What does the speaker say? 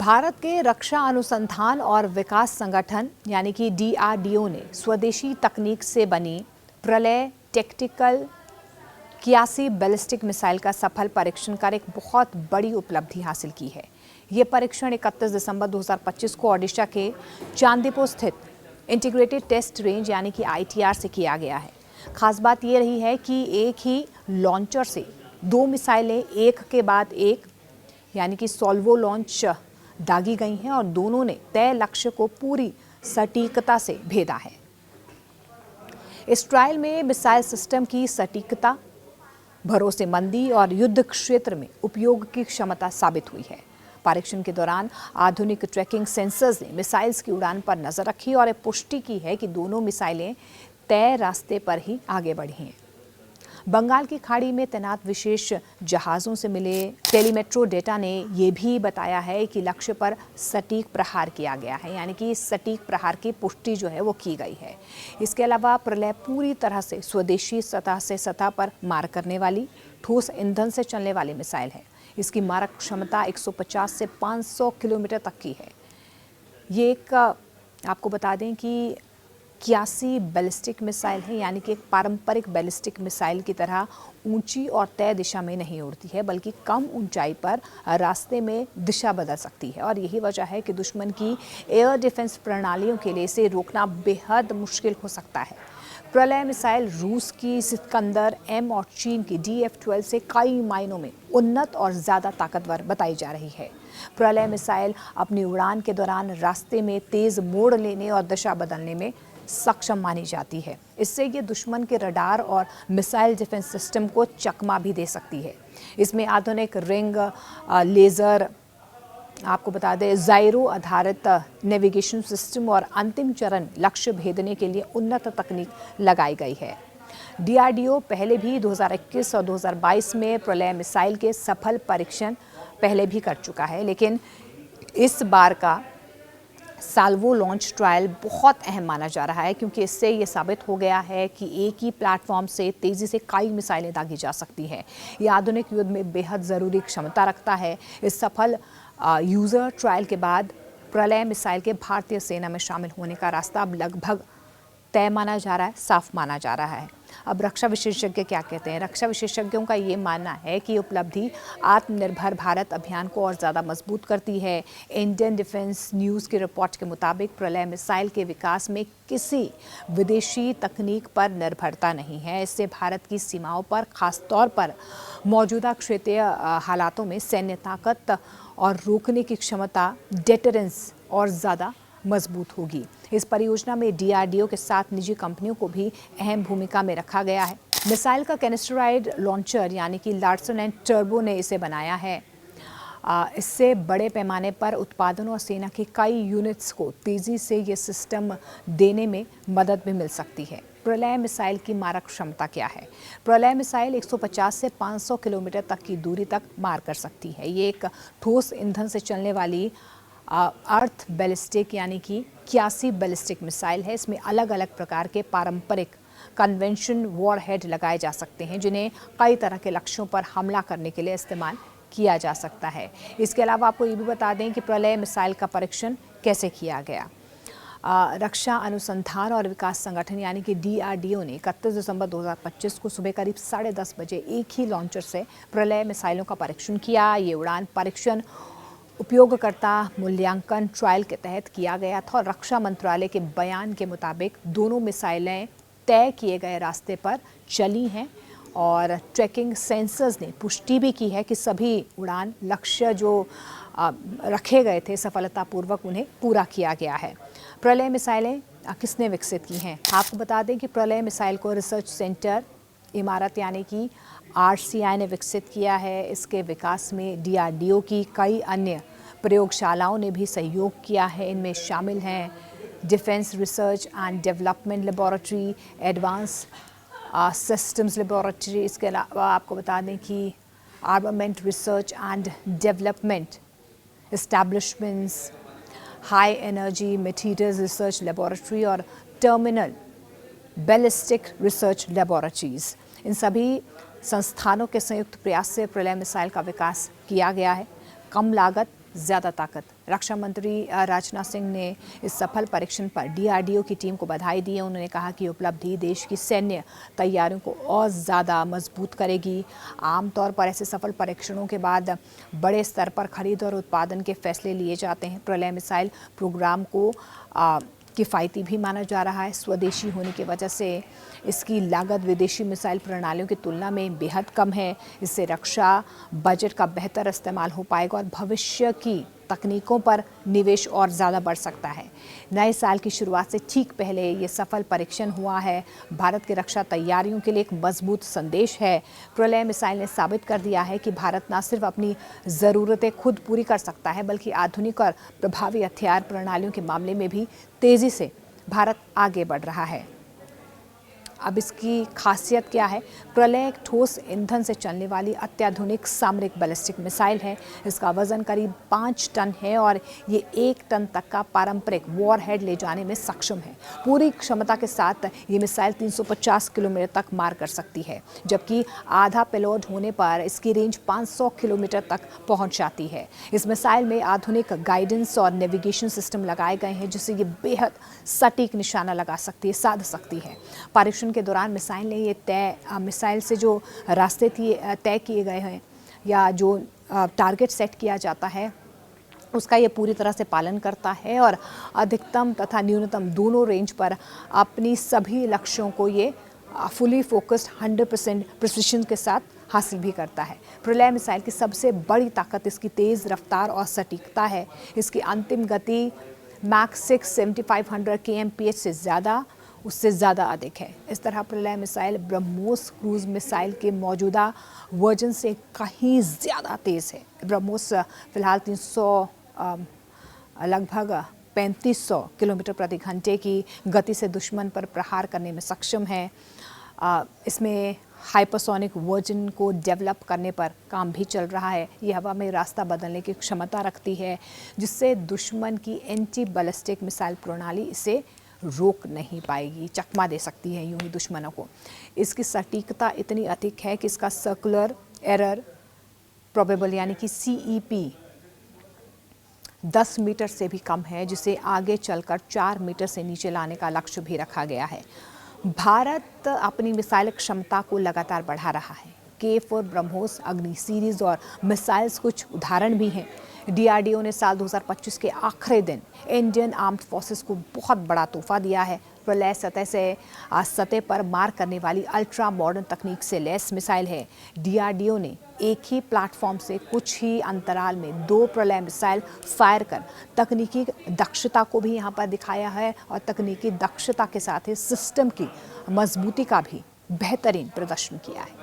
भारत के रक्षा अनुसंधान और विकास संगठन यानी कि DRDO ने स्वदेशी तकनीक से बनी प्रलय टैक्टिकल 81 बैलिस्टिक मिसाइल का सफल परीक्षण कर एक बहुत बड़ी उपलब्धि हासिल की है। ये परीक्षण 31 दिसंबर 2025 को ओडिशा के चांदीपुर स्थित इंटीग्रेटेड टेस्ट रेंज यानी कि ITR से किया गया है। खास बात ये रही है कि एक ही लॉन्चर से दो मिसाइलें एक के बाद एक यानी कि सॉल्वो लॉन्च दागी गई हैं और दोनों ने तय लक्ष्य को पूरी सटीकता से भेदा है। इस ट्रायल में मिसाइल सिस्टम की सटीकता, भरोसेमंदी और युद्ध क्षेत्र में उपयोग की क्षमता साबित हुई है। परीक्षण के दौरान आधुनिक ट्रैकिंग सेंसर्स ने मिसाइल्स की उड़ान पर नजर रखी और पुष्टि की है कि दोनों मिसाइलें तय रास्ते पर ही आगे बढ़ी हैं। बंगाल की खाड़ी में तैनात विशेष जहाज़ों से मिले टेलीमेट्रो डेटा ने यह भी बताया है कि लक्ष्य पर सटीक प्रहार किया गया है, यानी कि सटीक प्रहार की पुष्टि जो है वो की गई है। इसके अलावा प्रलय पूरी तरह से स्वदेशी सतह से सतह पर मार करने वाली ठोस ईंधन से चलने वाली मिसाइल है। इसकी मारक क्षमता 150 से 500 किलोमीटर तक की है। ये एक आपको बता दें कि 81 बैलिस्टिक मिसाइल है, यानी कि एक पारंपरिक बैलिस्टिक मिसाइल की तरह ऊंची और तय दिशा में नहीं उड़ती है, बल्कि कम ऊंचाई पर रास्ते में दिशा बदल सकती है। और यही वजह है कि दुश्मन की एयर डिफेंस प्रणालियों के लिए इसे रोकना बेहद मुश्किल हो सकता है। प्रलय मिसाइल रूस की सिकंदर M और चीन की DF-12 से कई मायनों में उन्नत और ज़्यादा ताकतवर बताई जा रही है। प्रलय मिसाइल अपनी उड़ान के दौरान रास्ते में तेज़ मोड़ लेने और दिशा बदलने में सक्षम मानी जाती है। इससे ये दुश्मन के रडार और मिसाइल डिफेंस सिस्टम को चकमा भी दे सकती है। इसमें आधुनिक रिंग लेज़र, आपको बता दें जायरो आधारित नेविगेशन सिस्टम और अंतिम चरण लक्ष्य भेदने के लिए उन्नत तकनीक लगाई गई है। DRDO पहले भी 2021 और 2022 में प्रलय मिसाइल के सफल परीक्षण पहले भी कर चुका है, लेकिन इस बार का साल्वो लॉन्च ट्रायल बहुत अहम माना जा रहा है, क्योंकि इससे ये साबित हो गया है कि एक ही प्लेटफॉर्म से तेज़ी से कई मिसाइलें दागी जा सकती हैं। ये आधुनिक युद्ध में बेहद ज़रूरी क्षमता रखता है। इस सफल यूज़र ट्रायल के बाद प्रलय मिसाइल के भारतीय सेना में शामिल होने का रास्ता अब लगभग तय माना जा रहा है, साफ माना जा रहा है। अब रक्षा विशेषज्ञ क्या कहते हैं? रक्षा विशेषज्ञों का ये मानना है कि उपलब्धि आत्मनिर्भर भारत अभियान को और ज़्यादा मजबूत करती है। इंडियन डिफेंस न्यूज़ की रिपोर्ट के मुताबिक प्रलय मिसाइल के विकास में किसी विदेशी तकनीक पर निर्भरता नहीं है। इससे भारत की सीमाओं पर, खासतौर पर मौजूदा क्षेत्रीय हालातों में सैन्य ताकत और रोकने की क्षमता, डेटरेंस और ज़्यादा मजबूत होगी। इस परियोजना में DRDO के साथ निजी कंपनियों को भी अहम भूमिका में रखा गया है। मिसाइल का कैनिस्टराइड लॉन्चर यानी कि लार्सन एंड टर्बो ने इसे बनाया है। इससे बड़े पैमाने पर उत्पादन और सेना के कई यूनिट्स को तेज़ी से ये सिस्टम देने में मदद भी मिल सकती है। प्रलय मिसाइल की मारक क्षमता क्या है? प्रलय मिसाइल 150 से 500 किलोमीटर तक की दूरी तक मार कर सकती है। ये एक ठोस ईंधन से चलने वाली अर्थ बैलिस्टिक यानी कि 81 बैलिस्टिक मिसाइल है। इसमें अलग अलग प्रकार के पारंपरिक कन्वेंशन वॉरहेड लगाए जा सकते हैं, जिन्हें कई तरह के लक्ष्यों पर हमला करने के लिए इस्तेमाल किया जा सकता है। इसके अलावा आपको ये भी बता दें कि प्रलय मिसाइल का परीक्षण कैसे किया गया। रक्षा अनुसंधान और विकास संगठन यानी कि DRDO ने 31 दिसंबर 2025 को सुबह करीब 10:30 बजे एक ही लॉन्चर से प्रलय मिसाइलों का परीक्षण किया। ये उड़ान परीक्षण उपयोगकर्ता मूल्यांकन ट्रायल के तहत किया गया था और रक्षा मंत्रालय के बयान के मुताबिक दोनों मिसाइलें तय किए गए रास्ते पर चली हैं और ट्रैकिंग सेंसर्स ने पुष्टि भी की है कि सभी उड़ान लक्ष्य जो रखे गए थे सफलतापूर्वक उन्हें पूरा किया गया है। प्रलय मिसाइलें किसने विकसित की हैं? आपको बता दें कि प्रलय मिसाइल को रिसर्च सेंटर इमारत यानी कि RCI ने विकसित किया है। इसके विकास में DRDO की कई अन्य प्रयोगशालाओं ने भी सहयोग किया है। इनमें शामिल हैं defence research and development laboratory, advance systems laboratory. इसके अलावा आपको बता दें कि armament research and development establishments, high energy materials research laboratory और टर्मिनल बैलिस्टिक रिसर्च लेबोरेटरीज, इन सभी संस्थानों के संयुक्त प्रयास से प्रलय मिसाइल का विकास किया गया है। कम लागत, ज़्यादा ताकत। रक्षा मंत्री राजनाथ सिंह ने इस सफल परीक्षण पर डीआरडीओ की टीम को बधाई दी है। उन्होंने कहा कि उपलब्धि देश की सैन्य तैयारियों को और ज़्यादा मजबूत करेगी। आमतौर पर ऐसे सफल परीक्षणों के बाद बड़े स्तर पर खरीद और उत्पादन के फैसले लिए जाते हैं। प्रलय मिसाइल प्रोग्राम को किफ़ायती भी माना जा रहा है। स्वदेशी होने की वजह से इसकी लागत विदेशी मिसाइल प्रणालियों की तुलना में बेहद कम है। इससे रक्षा बजट का बेहतर इस्तेमाल हो पाएगा और भविष्य की तकनीकों पर निवेश और ज़्यादा बढ़ सकता है। नए साल की शुरुआत से ठीक पहले ये सफल परीक्षण हुआ है। भारत की रक्षा तैयारियों के लिए एक मजबूत संदेश है। प्रलय मिसाइल ने साबित कर दिया है कि भारत न सिर्फ अपनी ज़रूरतें खुद पूरी कर सकता है, बल्कि आधुनिक और प्रभावी हथियार प्रणालियों के मामले में भी तेज़ी से भारत आगे बढ़ रहा है। अब इसकी खासियत क्या है? प्रलय एक ठोस ईंधन से चलने वाली अत्याधुनिक सामरिक बैलिस्टिक मिसाइल है। इसका वजन करीब 5 टन है और ये 1 टन तक का पारंपरिक वॉरहेड ले जाने में सक्षम है। पूरी क्षमता के साथ ये मिसाइल 350 किलोमीटर तक मार कर सकती है, जबकि आधा पेलोड होने पर इसकी रेंज 500 किलोमीटर तक पहुंच जाती है। इस मिसाइल में आधुनिक गाइडेंस और नेविगेशन सिस्टम लगाए गए हैं, जिससे ये बेहद सटीक निशाना लगा सकती है, साध सकती है। परीक्षण के दौरान मिसाइल ने ये मिसाइल से जो रास्ते तय किए गए हैं या जो टारगेट सेट किया जाता है, उसका ये पूरी तरह से पालन करता है और अधिकतम तथा न्यूनतम दोनों रेंज पर अपनी सभी लक्ष्यों को ये फुली फोकस्ड 100% प्रिसिशन के साथ हासिल भी करता है। प्रलय मिसाइल की सबसे बड़ी ताकत इसकी तेज़ रफ्तार और सटीकता है। इसकी अंतिम गति मैक 6 7500 kmph से उससे ज़्यादा अधिक है। इस तरह प्रलय मिसाइल ब्रह्मोस क्रूज मिसाइल के मौजूदा वर्जन से कहीं ज़्यादा तेज़ है। ब्रह्मोस फिलहाल 300 लगभग 3500 किलोमीटर प्रति घंटे की गति से दुश्मन पर प्रहार करने में सक्षम है। इसमें हाइपरसोनिक वर्जन को डेवलप करने पर काम भी चल रहा है। ये हवा में रास्ता बदलने की क्षमता रखती है, जिससे दुश्मन की एंटी बैलिस्टिक मिसाइल प्रणाली इसे रोक नहीं पाएगी, चकमा दे सकती है यूं ही दुश्मनों को। इसकी सटीकता इतनी अधिक है कि इसका सर्कुलर एरर प्रोबेबल यानी कि CEP 10 मीटर से भी कम है, जिसे आगे चलकर 4 मीटर से नीचे लाने का लक्ष्य भी रखा गया है। भारत अपनी मिसाइल क्षमता को लगातार बढ़ा रहा है। K4 ब्रह्मोस अग्नि सीरीज और मिसाइल्स कुछ उदाहरण भी हैं। DRDO ने साल 2025 के आखिरी दिन इंडियन आर्म्ड फोर्सेस को बहुत बड़ा तोहफा दिया है। प्रलय सतह पर मार करने वाली अल्ट्रा मॉडर्न तकनीक से लैस मिसाइल है। DRDO ने एक ही प्लेटफॉर्म से कुछ ही अंतराल में 2 प्रलय मिसाइल फायर कर तकनीकी दक्षता को भी यहाँ पर दिखाया है और तकनीकी दक्षता के साथ ही सिस्टम की मजबूती का भी बेहतरीन प्रदर्शन किया है।